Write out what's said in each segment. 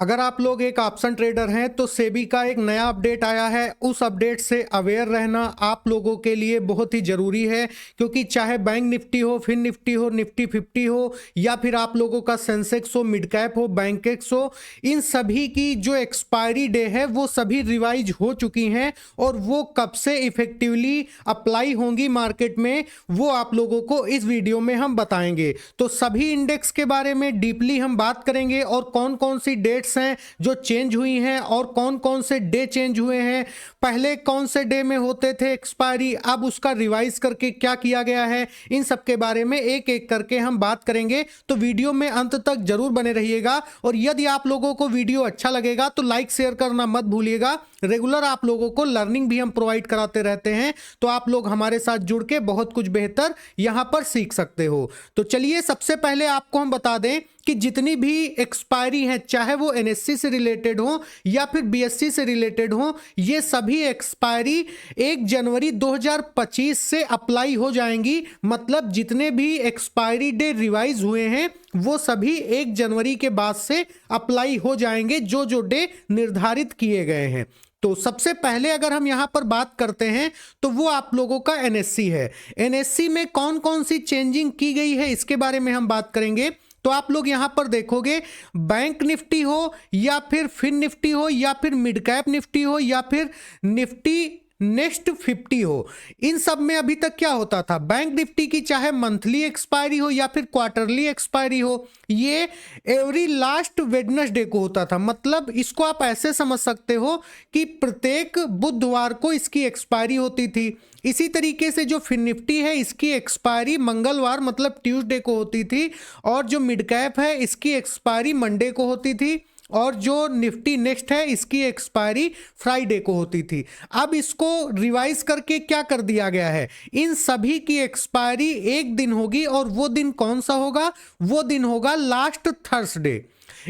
अगर आप लोग एक ऑप्शन ट्रेडर हैं तो सेबी का एक नया अपडेट आया है। उस अपडेट से अवेयर रहना आप लोगों के लिए बहुत ही ज़रूरी है, क्योंकि चाहे बैंक निफ्टी हो, फिन निफ्टी हो, निफ्टी 50 हो, या फिर आप लोगों का सेंसेक्स हो, मिड कैप हो, बैंकेक्स हो, इन सभी की जो एक्सपायरी डे है वो सभी रिवाइज हो चुकी हैं और वो कब से इफेक्टिवली अप्लाई होंगी मार्केट में वो आप लोगों को इस वीडियो में हम बताएंगे। तो सभी इंडेक्स के बारे में डीपली हम बात करेंगे और कौन कौन सी डेट्स हैं जो चेंज हुई हैं और कौन कौन से डे चेंज हुए हैं, पहले कौन से डे में होते थे एक्सपायरी, अब उसका रिवाइज करके क्या किया गया है, इन सब के बारे में एक एक करके हम बात करेंगे। तो वीडियो में अंत तक जरूर बने रहिएगा और यदि आप लोगों को वीडियो अच्छा लगेगा तो लाइक शेयर करना मत भूलिएगा। रेगुलर आप लोगों को लर्निंग भी हम प्रोवाइड कराते रहते हैं, तो आप लोग हमारे साथ जुड़ के बहुत कुछ बेहतर यहां पर सीख सकते हो। तो चलिए सबसे पहले आपको हम बता दें कि जितनी भी एक्सपायरी हैं, चाहे वो एनएससी से रिलेटेड हो या फिर बीएससी से रिलेटेड हो, ये सभी एक्सपायरी 1 जनवरी 2025 से अप्लाई हो जाएंगी। मतलब जितने भी एक्सपायरी डे रिवाइज हुए हैं वो सभी 1 जनवरी के बाद से अप्लाई हो जाएंगे, जो जो डे निर्धारित किए गए हैं। तो सबसे पहले अगर हम यहां पर बात करते हैं तो वो आप लोगों का एनएससी है। एनएससी में कौन कौन सी चेंजिंग की गई है इसके बारे में हम बात करेंगे। तो आप लोग यहां पर देखोगे, बैंक निफ्टी हो या फिर फिन निफ्टी हो या फिर मिड कैप निफ्टी हो या फिर निफ्टी नेक्स्ट 50 हो, इन सब में अभी तक क्या होता था, बैंक निफ्टी की चाहे मंथली एक्सपायरी हो या फिर क्वार्टरली एक्सपायरी हो, ये एवरी लास्ट वेडनेसडे को होता था। मतलब इसको आप ऐसे समझ सकते हो कि प्रत्येक बुधवार को इसकी एक्सपायरी होती थी। इसी तरीके से जो फिन निफ्टी है इसकी एक्सपायरी मंगलवार मतलब ट्यूसडे को होती थी, और जो मिड कैप है इसकी एक्सपायरी मंडे को होती थी, और जो निफ्टी नेक्स्ट है इसकी एक्सपायरी फ्राइडे को होती थी। अब इसको रिवाइज करके क्या कर दिया गया है, इन सभी की एक्सपायरी एक दिन होगी, और वो दिन कौन सा होगा, वो दिन होगा लास्ट थर्सडे।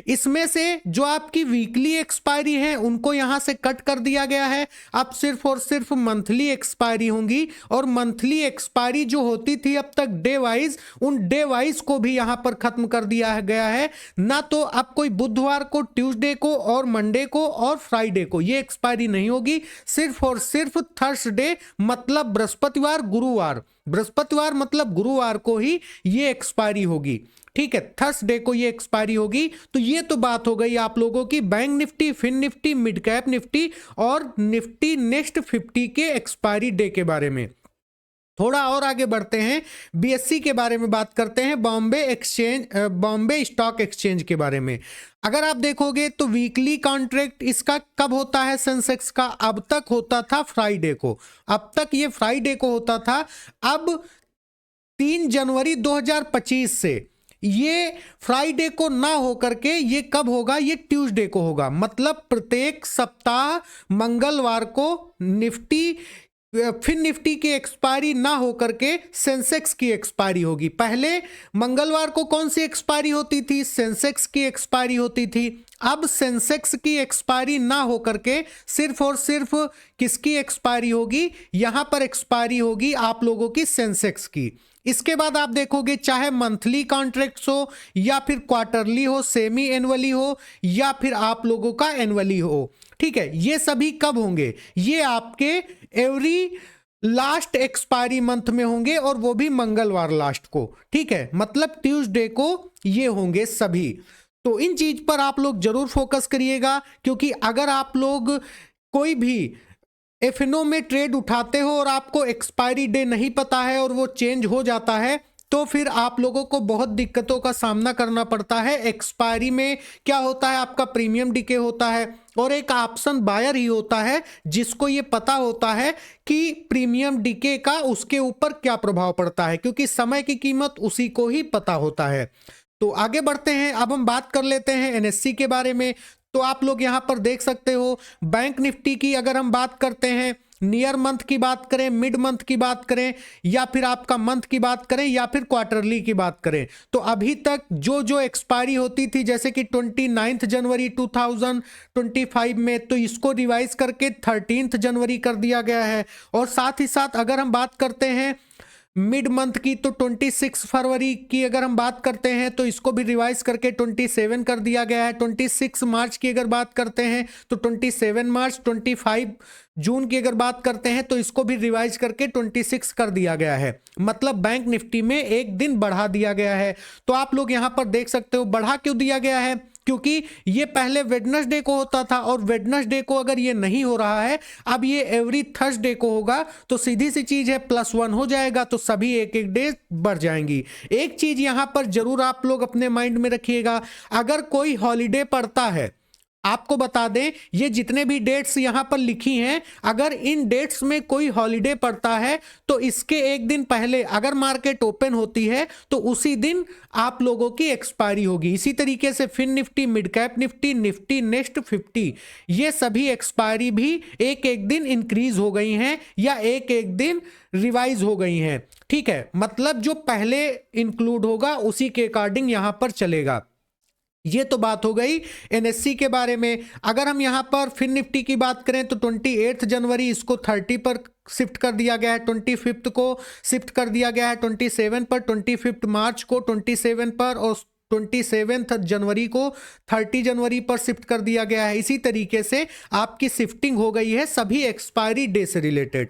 इसमें से जो आपकी वीकली एक्सपायरी है उनको यहां से कट कर दिया गया है। अब सिर्फ और सिर्फ मंथली एक्सपायरी होंगी, और मंथली एक्सपायरी जो होती थी अब तक डे वाइज, उन डे वाइज को भी यहां पर खत्म कर दिया गया है। ना तो अब कोई बुधवार को, ट्यूसडे को और मंडे को और फ्राइडे को ये एक्सपायरी नहीं होगी, सिर्फ और सिर्फ थर्सडे मतलब बृहस्पतिवार, गुरुवार, बृहस्पतिवार मतलब गुरुवार को ही ये एक्सपायरी होगी। ठीक है, थर्सडे को ये एक्सपायरी होगी। तो ये तो बात हो गई आप लोगों की bank Nifty, fin Nifty, mid cap Nifty और निफ्टी नेक्स्ट 50 के एक्सपायरी डे के बारे में। थोड़ा और आगे बढ़ते हैं, बीएससी के बारे में बात करते हैं, बॉम्बे स्टॉक एक्सचेंज के बारे में। अगर आप देखोगे तो वीकली कॉन्ट्रैक्ट इसका कब होता है सेंसेक्स का, अब तक होता था फ्राइडे को, अब तक ये फ्राइडे को होता था। अब 3 जनवरी 2025 से ये फ्राइडे को ना होकर के ये कब होगा, ये ट्यूसडे को होगा। मतलब प्रत्येक सप्ताह मंगलवार को निफ्टी, फिर निफ्टी की एक्सपायरी ना होकर के सेंसेक्स की एक्सपायरी होगी। पहले मंगलवार को कौन सी एक्सपायरी होती थी, सेंसेक्स की एक्सपायरी होती थी। अब सेंसेक्स की एक्सपायरी ना होकर के सिर्फ और सिर्फ किसकी एक्सपायरी होगी, यहां पर एक्सपायरी होगी आप लोगों की सेंसेक्स की। इसके बाद आप देखोगे चाहे मंथली कॉन्ट्रैक्ट्स हो या फिर क्वार्टरली हो, सेमी एनुअली हो या फिर आप लोगों का एनुअली हो, ठीक है, ये सभी कब होंगे, ये आपके एवरी लास्ट एक्सपायरी मंथ में होंगे, और वो भी मंगलवार लास्ट को। ठीक है, मतलब ट्यूसडे को ये होंगे सभी। तो इन चीज पर आप लोग जरूर फोकस करिएगा, क्योंकि अगर आप लोग कोई भी एफएनओ में ट्रेड उठाते हो और आपको एक्सपायरी डे नहीं पता है और वो चेंज हो जाता है, तो फिर आप लोगों को बहुत दिक्कतों का सामना करना पड़ता है। एक्सपायरी में क्या होता है, आपका प्रीमियम डीके होता है, और एक ऑप्शन बायर ही होता है जिसको ये पता होता है कि प्रीमियम डीके का उसके ऊपर क्या प्रभाव पड़ता है, क्योंकि समय की कीमत उसी को ही पता होता है। तो आगे बढ़ते हैं, अब हम बात कर लेते हैं एनएससी के बारे में। तो आप लोग यहां पर देख सकते हो, बैंक निफ्टी की अगर हम बात करते हैं, नियर मंथ की बात करें, मिड मंथ की बात करें, या फिर आपका मंथ की बात करें, या फिर क्वार्टरली की बात करें, तो अभी तक जो जो एक्सपायरी होती थी, जैसे कि 29 जनवरी 2025 में, तो इसको रिवाइज करके 13 जनवरी कर दिया गया है। और साथ ही साथ अगर हम बात करते हैं मिड मंथ की तो 26 फरवरी की अगर हम बात करते हैं तो इसको भी रिवाइज करके 27 कर दिया गया है। 26 मार्च की अगर बात करते हैं तो 27 मार्च, 25 जून की अगर बात करते हैं तो इसको भी रिवाइज करके 26 कर दिया गया है। मतलब बैंक निफ्टी में एक दिन बढ़ा दिया गया है। तो आप लोग यहां पर देख सकते हो बढ़ा क्यों दिया गया है, क्योंकि ये पहले वेडनेसडे को होता था और वेडनेसडे को अगर ये नहीं हो रहा है, अब ये एवरी थर्सडे को होगा, तो सीधी सी चीज है +1 हो जाएगा, तो सभी एक एक डे बढ़ जाएंगी। एक चीज यहां पर जरूर आप लोग अपने माइंड में रखिएगा, अगर कोई हॉलीडे पड़ता है, आपको बता दें ये जितने भी डेट्स यहां पर लिखी हैं, अगर इन डेट्स में कोई हॉलीडे पड़ता है तो इसके एक दिन पहले अगर मार्केट ओपन होती है तो उसी दिन आप लोगों की एक्सपायरी होगी। इसी तरीके से fin Nifty, mid cap Nifty, Nifty next 50, ये सभी एक्सपायरी भी एक एक दिन इंक्रीज हो गई हैं या एक एक दिन रिवाइज हो गई हैं। ठीक है, मतलब जो पहले इंक्लूड होगा उसी के अकॉर्डिंग यहां पर चलेगा। ये तो बात हो गई एनएससी के बारे में। अगर हम यहां पर फिन निफ्टी की बात करें तो 28 जनवरी इसको 30 पर शिफ्ट कर दिया गया है, 25 को शिफ्ट कर दिया गया है 27 पर, 25 मार्च को 27 पर और 27 जनवरी को 30 जनवरी पर शिफ्ट कर दिया गया है। इसी तरीके से आपकी शिफ्टिंग हो गई है सभी एक्सपायरी डे से रिलेटेड।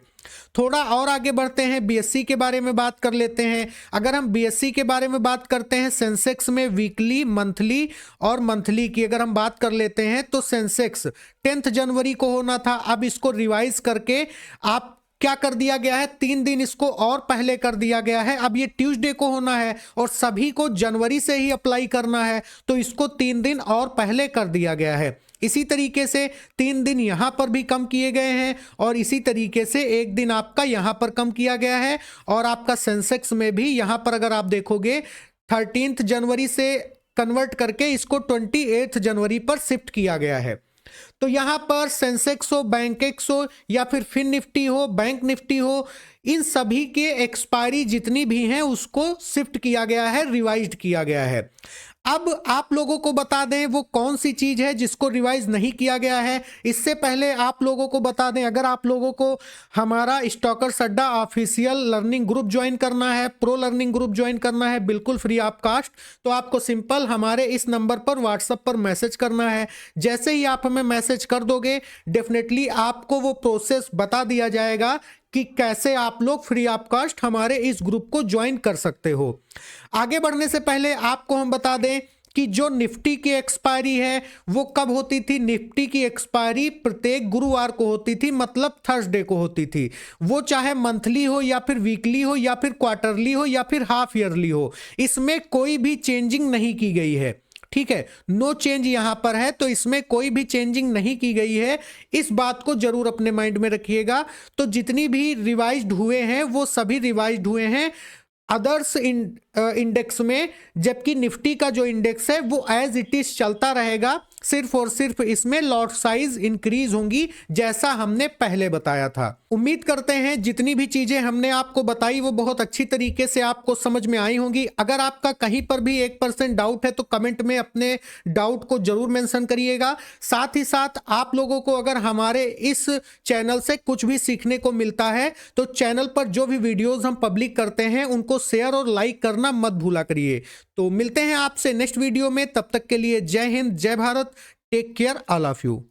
थोड़ा और आगे बढ़ते हैं, बीएससी के बारे में बात कर लेते हैं। अगर हम बीएससी के बारे में बात करते हैं, सेंसेक्स में वीकली, मंथली और मंथली की अगर हम बात कर लेते हैं तो सेंसेक्स 10 जनवरी को होना था, अब इसको रिवाइज करके आप क्या कर दिया गया है, 3 दिन इसको और पहले कर दिया गया है। अब ये ट्यूसडे को होना है और सभी को जनवरी से ही अप्लाई करना है, तो इसको 3 दिन और पहले कर दिया गया है। इसी तरीके से 3 दिन यहां पर भी कम किए गए हैं और इसी तरीके से एक दिन आपका यहां पर कम किया गया है। और आपका सेंसेक्स में भी यहां पर अगर आप देखोगे 13 जनवरी से कन्वर्ट करके इसको 28 जनवरी पर शिफ्ट किया गया है। तो यहां पर सेंसेक्स हो, बैंकेक्स हो या फिर फिन निफ्टी हो, बैंक निफ्टी हो, इन सभी के एक्सपायरी जितनी भी हैं उसको शिफ्ट किया गया है, रिवाइज्ड किया गया है। अब आप लोगों को बता दें वो कौन सी चीज है जिसको रिवाइज नहीं किया गया है। इससे पहले आप लोगों को बता दें, अगर आप लोगों को हमारा स्टॉकर्स अड्डा ऑफिशियल लर्निंग ग्रुप ज्वाइन करना है, प्रो लर्निंग ग्रुप ज्वाइन करना है, बिल्कुल फ्री ऑफ कास्ट, तो आपको सिंपल हमारे इस नंबर पर व्हाट्सएप पर मैसेज करना है। जैसे ही आप हमें मैसेज कर दोगे डेफिनेटली आपको वो प्रोसेस बता दिया जाएगा कि कैसे आप लोग फ्री ऑफ कॉस्ट हमारे इस ग्रुप को ज्वाइन कर सकते हो। आगे बढ़ने से पहले आपको हम बता दें कि जो निफ्टी की एक्सपायरी है वो कब होती थी। निफ्टी की एक्सपायरी प्रत्येक गुरुवार को होती थी, मतलब थर्सडे को होती थी। वो चाहे मंथली हो या फिर वीकली हो या फिर क्वार्टरली हो या फिर हाफ ईयरली हो, इसमें कोई भी चेंजिंग नहीं की गई है। ठीक है, नो चेंज यहां पर है, तो इसमें कोई भी चेंजिंग नहीं की गई है। इस बात को जरूर अपने माइंड में रखिएगा। तो जितनी भी रिवाइज्ड हुए हैं वो सभी रिवाइज्ड हुए हैं अदर्स इंडेक्स में, जबकि निफ्टी का जो इंडेक्स है वो एज इट इज चलता रहेगा, सिर्फ और सिर्फ इसमें लॉट साइज इंक्रीज होंगी जैसा हमने पहले बताया था। उम्मीद करते हैं जितनी भी चीजें हमने आपको बताई वो बहुत अच्छी तरीके से आपको समझ में आई होंगी। अगर आपका कहीं पर भी 1% डाउट है तो कमेंट में अपने डाउट को जरूर मेंशन करिएगा। साथ ही साथ आप लोगों को अगर हमारे इस चैनल से कुछ भी सीखने को मिलता है तो चैनल पर जो भी वीडियोज हम पब्लिक करते हैं उनको शेयर और लाइक करना मत भूला करिए। तो मिलते हैं आपसे नेक्स्ट वीडियो में, तब तक के लिए जय हिंद, जय Bharat, take care all of you.